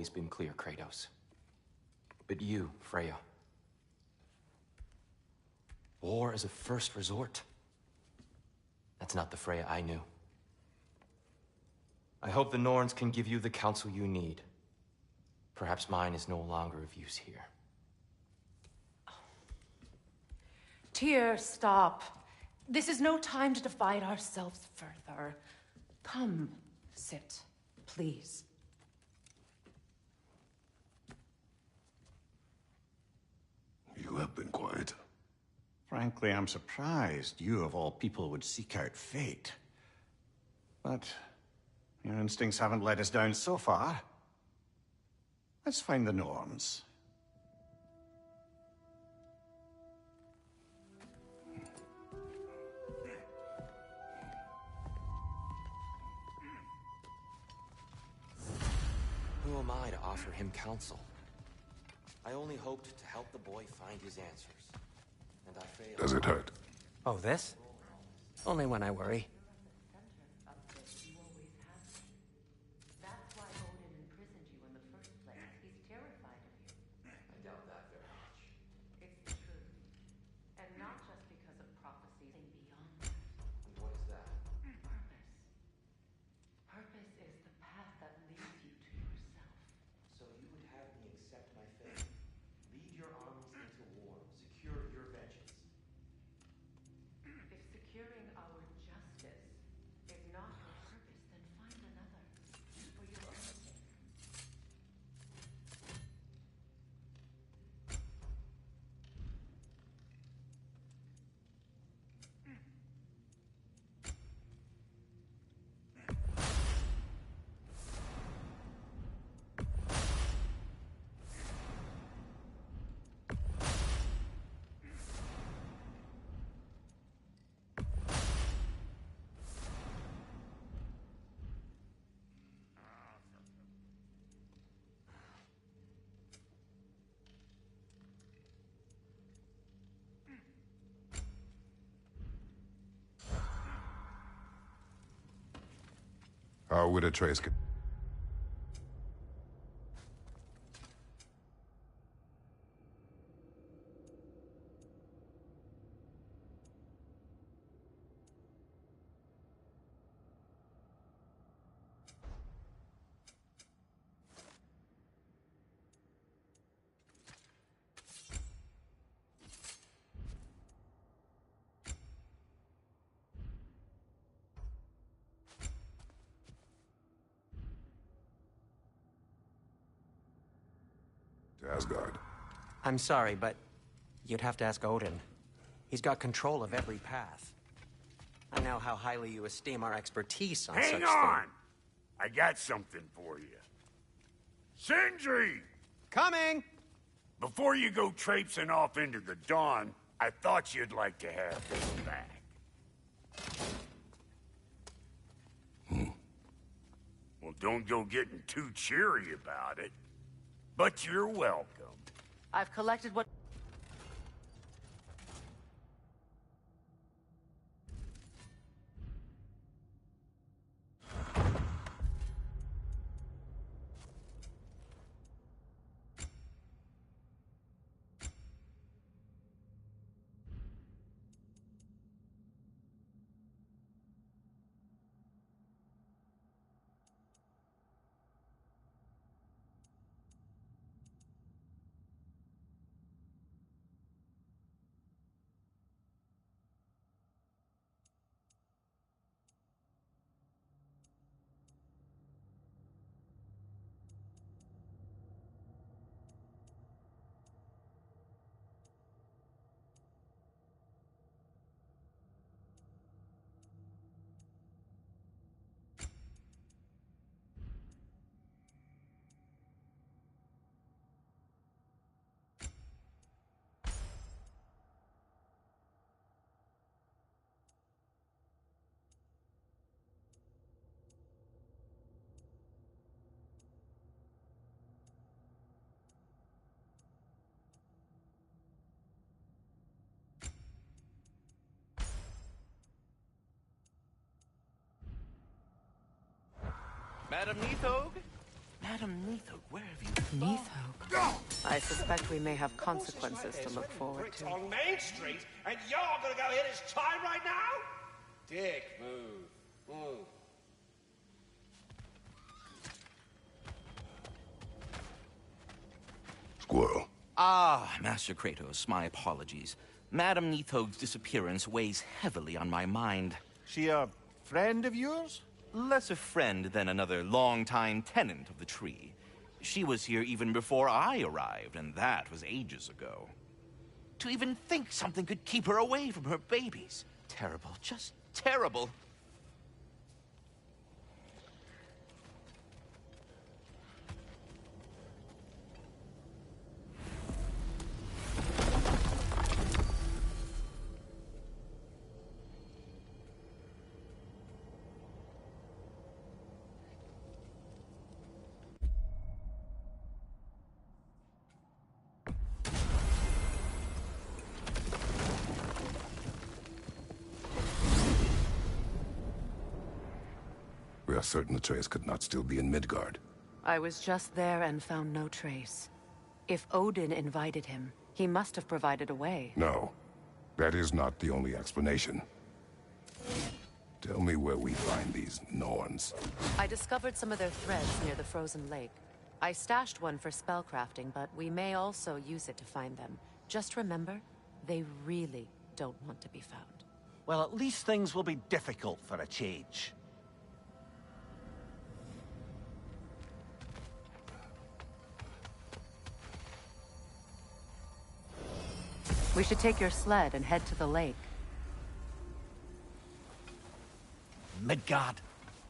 always been clear, Kratos. But you, Freya. War as a first resort. That's not the Freya I knew. I hope the Norns can give you the counsel you need. Perhaps mine is no longer of use here. Tyr, stop. This is no time to divide ourselves further. Come, sit, please. You have been quiet. Frankly, I'm surprised you, of all people, would seek out fate. But your instincts haven't let us down so far. Let's find the Norns. Who am I to offer him counsel? I only hoped to help the boy find his answers. And I failed. Does it hurt? Oh, this? Only when I worry. That's why Odin imprisoned you in the first place. He's terrified of you. I doubt that very much. It's the truth. And not just because of prophecies and beyond that. And what is that? Purpose. Purpose is the path that leads you to yourself. So you would have me accept my fate, lead your armies into war, secure your vengeance. If securing our justice is not your purpose, then find another. For your own sake. How would a trace get? To Asgard. I'm sorry, but you'd have to ask Odin. He's got control of every path. I know how highly you esteem our expertise on such Hang things. on! I got something for you. Sindri! Coming! Before you go traipsing off into the dawn, I thought you'd like to have this back. Well, don't go getting too cheery about it. But you're welcome. I've collected what... Madam Neathog? Madam Neathog, where have Neathhope. I suspect we may have consequences to look forward to. On Main Street, and you're gonna go hit his time right now? Dick move. Move. Squirrel. Ah, Master Kratos, my apologies. Madame Neathhope's disappearance weighs heavily on my mind. She a friend of yours? Less a friend than another long-time tenant of the tree. She was here even before I arrived, and that was ages ago. To even think something could keep her away from her babies. Terrible, just terrible. We are certain Atreus could not still be in Midgard. I was just there and found no trace. If Odin invited him, he must have provided a way. No, that is not the only explanation. Tell me where we find these Norns. I discovered some of their threads near the frozen lake. I stashed one for spellcrafting, but we may also use it to find them. Just remember, they really don't want to be found. Well, at least things will be difficult for a change. We should take your sled and head to the lake. Midgard.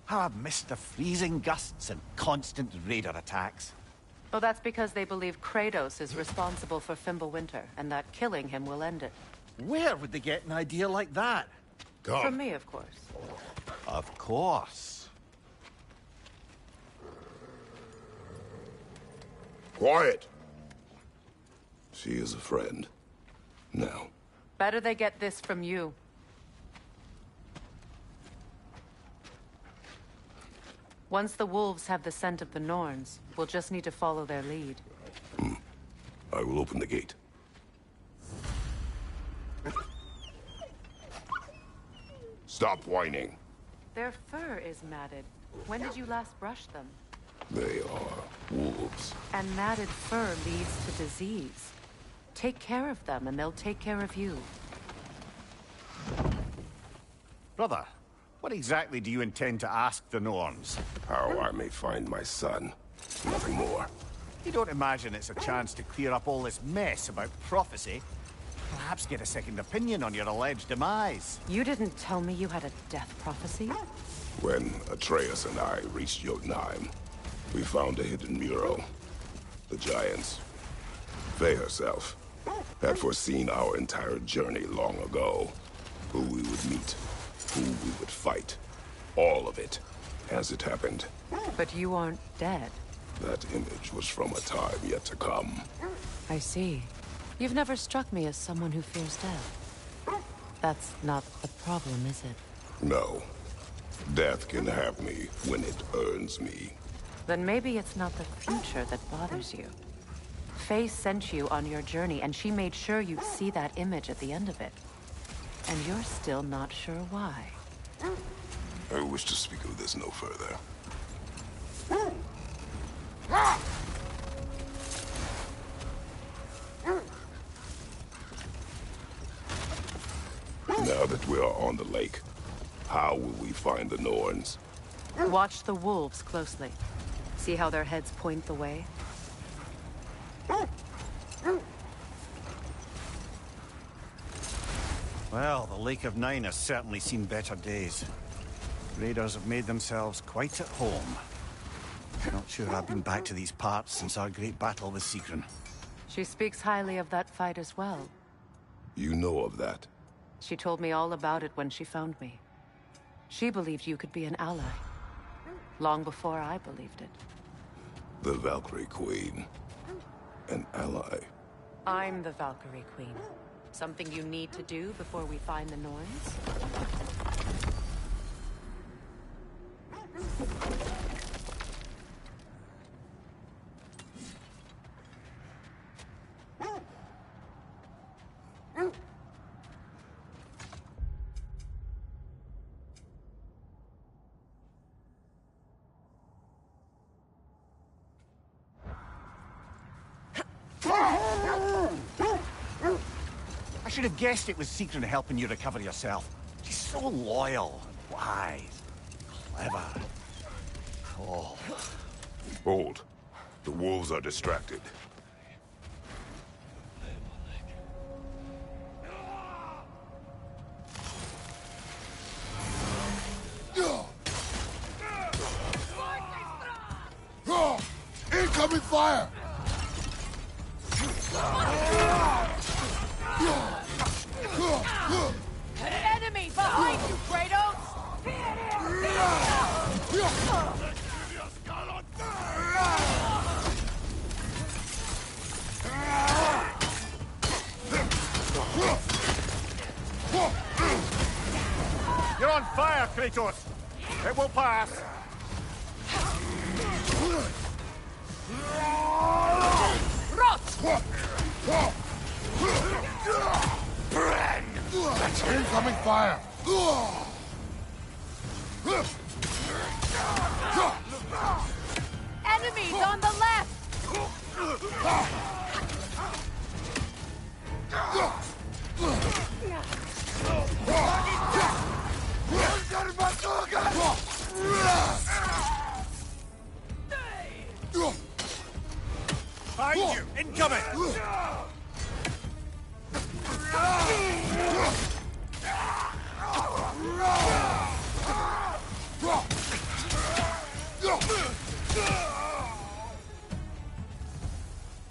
How I've missed the freezing gusts and constant raider attacks. Well, that's because they believe Kratos is responsible for Fimbulwinter, and that killing him will end it. Where would they get an idea like that? From me, of course. Of course. Quiet! She is a friend. Now. Better they get this from you. Once the wolves have the scent of the Norns, we'll just need to follow their lead. I will open the gate. Stop whining. Their fur is matted. When did you last brush them? They are wolves. And matted fur leads to disease. Take care of them, and they'll take care of you. Brother, what exactly do you intend to ask the Norns? How I may find my son. Nothing more. You don't imagine it's a chance to clear up all this mess about prophecy? Perhaps get a second opinion on your alleged demise. You didn't tell me you had a death prophecy? When Atreus and I reached Jotunheim, we found a hidden mural. The Giants, Faye herself, had foreseen our entire journey long ago. Who we would meet, who we would fight. All of it, as it happened. But you aren't dead. That image was from a time yet to come. I see. You've never struck me as someone who fears death. That's not the problem, is it? No. Death can have me when it earns me. Then maybe it's not the future that bothers you. Faye sent you on your journey, and she made sure you'd see that image at the end of it. And you're still not sure why. I wish to speak of this no further. Now that we are on the lake, how will we find the Norns? Watch the wolves closely. See how their heads point the way? Well, the Lake of Nine has certainly seen better days. Raiders have made themselves quite at home. Not sure I've been back to these parts since our great battle with Sigrun. She speaks highly of that fight as well. You know of that? She told me all about it when she found me. She believed you could be an ally. Long before I believed it. The Valkyrie Queen. An ally. I'm the Valkyrie Queen. Something you need to do before we find the Norns? should have guessed it was Secret helping you recover yourself. She's so loyal, wise, clever. Oh. Hold. The wolves are distracted. Incoming fire! Enemy behind you, Kratos! You're on fire, Kratos! It will pass! Incoming fire! Enemies on the left! Behind you! Incoming!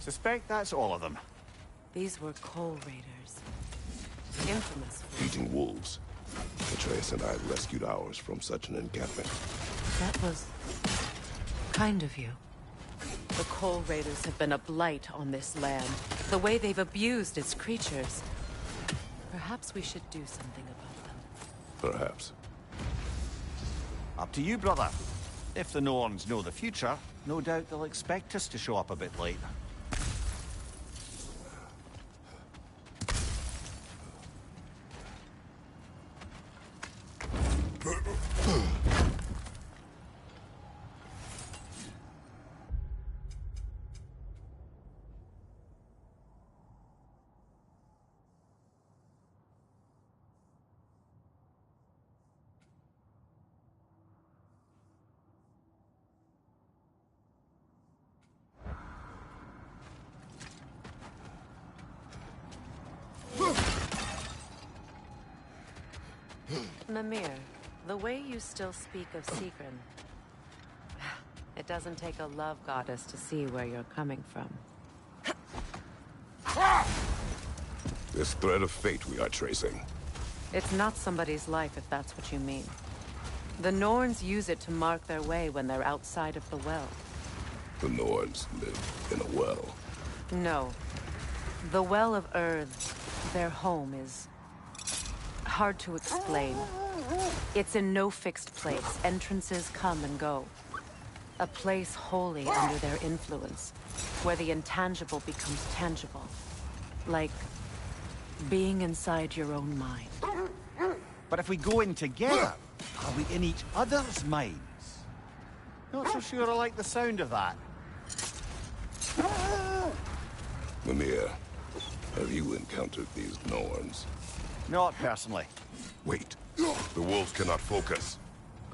Suspect that's all of them. These were Coal Raiders. Infamous. Eating wolves. Atreus and I rescued ours from such an encampment. That was kind of you. The Coal Raiders have been a blight on this land. The way they've abused its creatures. Perhaps we should do something about them. Perhaps. Up to you, brother. If the Norns know the future, no doubt they'll expect us to show up a bit late. Mimir, the way you still speak of Secret, it doesn't take a love goddess to see where you're coming from. This thread of fate we are tracing. It's not somebody's life, if that's what you mean. The Norns use it to mark their way when they're outside of the well. The Norns live in a well. No. The Well of Earth, their home, is hard to explain. It's in no fixed place. Entrances come and go. A place wholly under their influence, where the intangible becomes tangible. Like being inside your own mind. But if we go in together, are we in each other's minds? Not so sure I like the sound of that. Mimir, have you encountered these Norns? Not personally. Wait. The wolves cannot focus.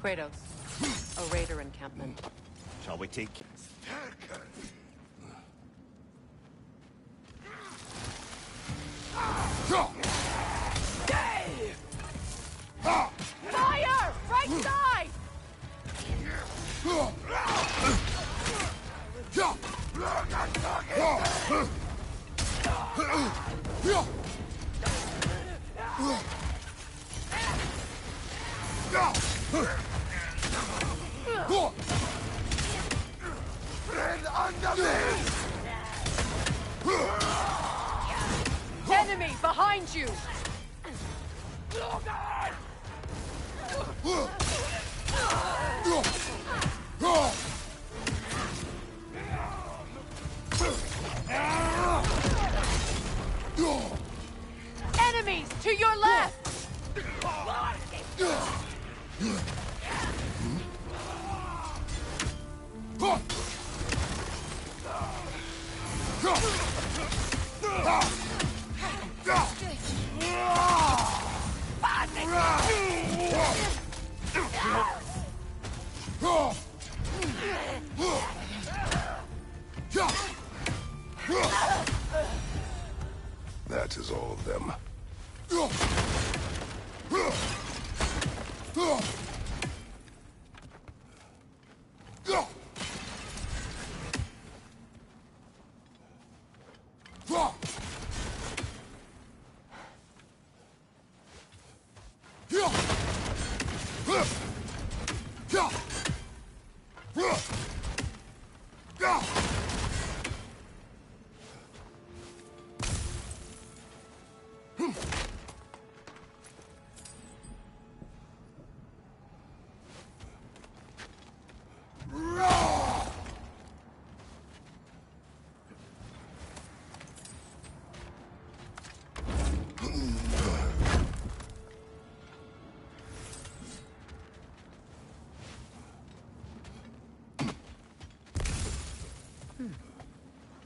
Kratos, a raider encampment. Shall we take... Fire! Right side! Enemy behind you! Enemies to your left! That is all of them.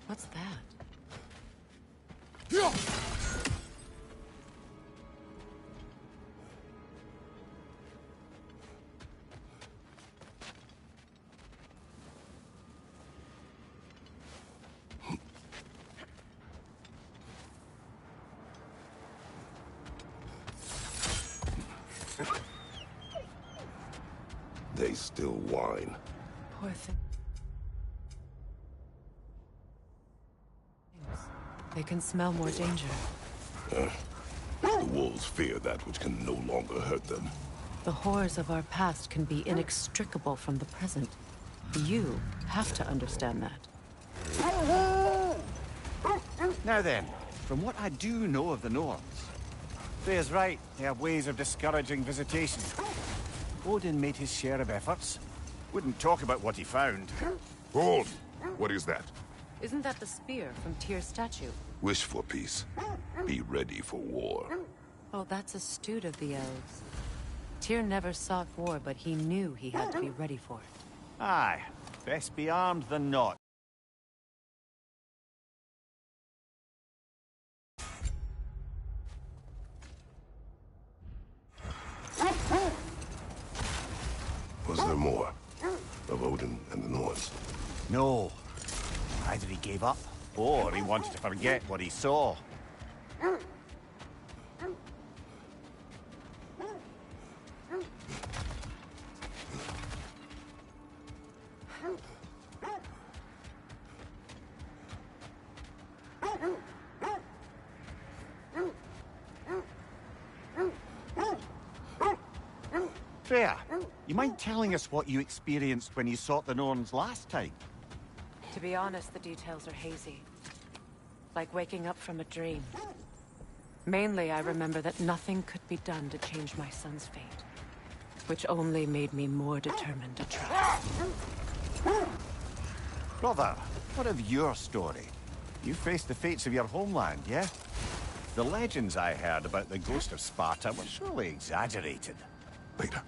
What's that? They still whine. Poor thing. They can smell more danger. The wolves fear that which can no longer hurt them. The horrors of our past can be inextricable from the present. You have to understand that. Now then, from what I do know of the Norns, Freya's right, they have ways of discouraging visitation. Odin made his share of efforts. Wouldn't talk about what he found. Hold! What is that? Isn't that the spear from Tyr's statue? Wish for peace. Be ready for war. Oh, that's astute of the elves. Tyr never sought war, but he knew he had to be ready for it. Aye, best be armed than not. Was there more? Of Odin and the Norns? No. Either he gave up, or he wanted to forget what he saw. Freya, you mind telling us what you experienced when you sought the Norns last time? To be honest, the details are hazy. Like waking up from a dream. Mainly, I remember that nothing could be done to change my son's fate. Which only made me more determined to try. Brother, what of your story? You faced the fates of your homeland, yeah? The legends I heard about the ghost of Sparta were surely exaggerated. Peter,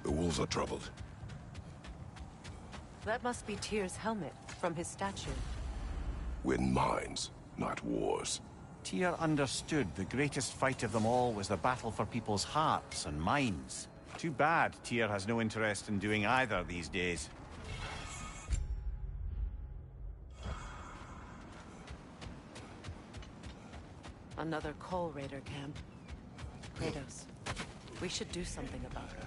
the wolves are troubled. That must be Tyr's helmet from his statue. Win minds, not wars. Tyr understood the greatest fight of them all was the battle for people's hearts and minds. Too bad Tyr has no interest in doing either these days. Another Coal Raider camp. Kratos, we should do something about it.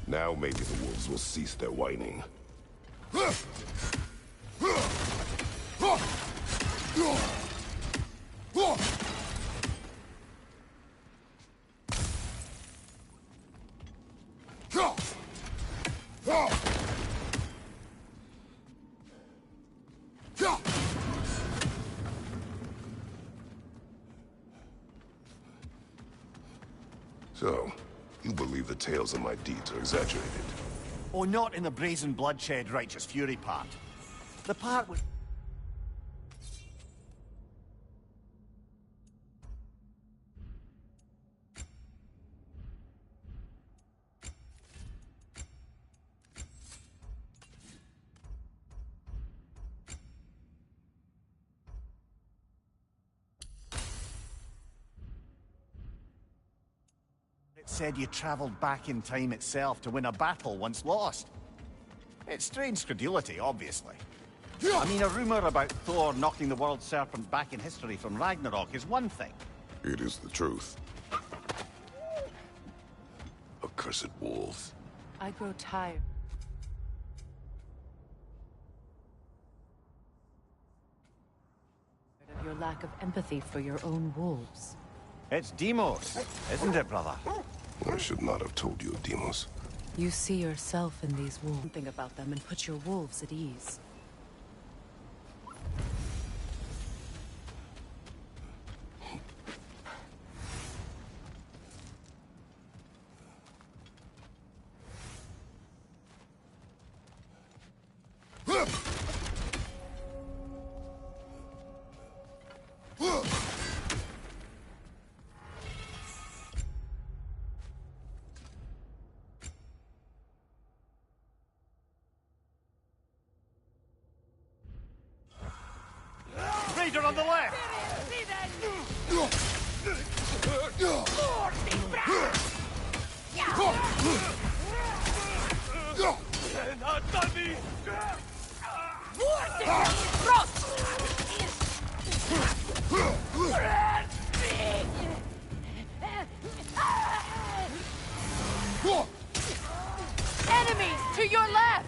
Now maybe the wolves will cease their whining. So, you believe the tales of my deeds are exaggerated? Oh, not in the brazen bloodshed righteous fury part. The part with... It said you traveled back in time itself to win a battle once lost. It's strange credulity, obviously. I mean, a rumor about Thor knocking the world serpent back in history from Ragnarok is one thing. It is the truth. Accursed wolves. I grow tired of your lack of empathy for your own wolves. It's Demos, isn't it, brother? I should not have told you of Demos. You see yourself in these wolves. Think about them and put your wolves at ease. Raider on the left! Enemies to your left!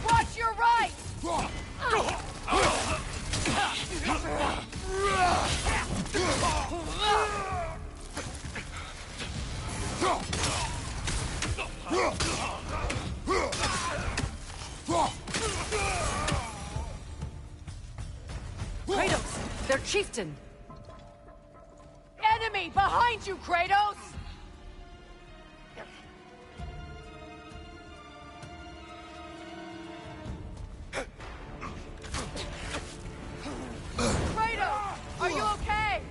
Watch your right! Kratos! Their chieftain! Enemy behind you, Kratos! Kratos! Are you okay?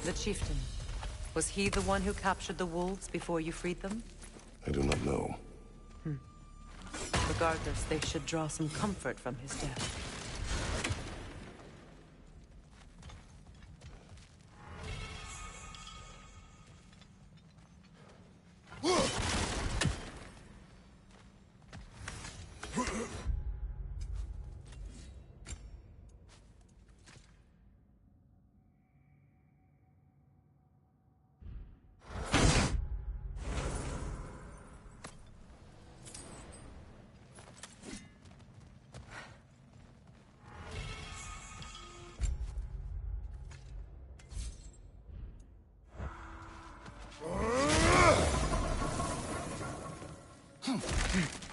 The chieftain. Was he the one who captured the wolves before you freed them? I do not know. Regardless, they should draw some comfort from his death. Come!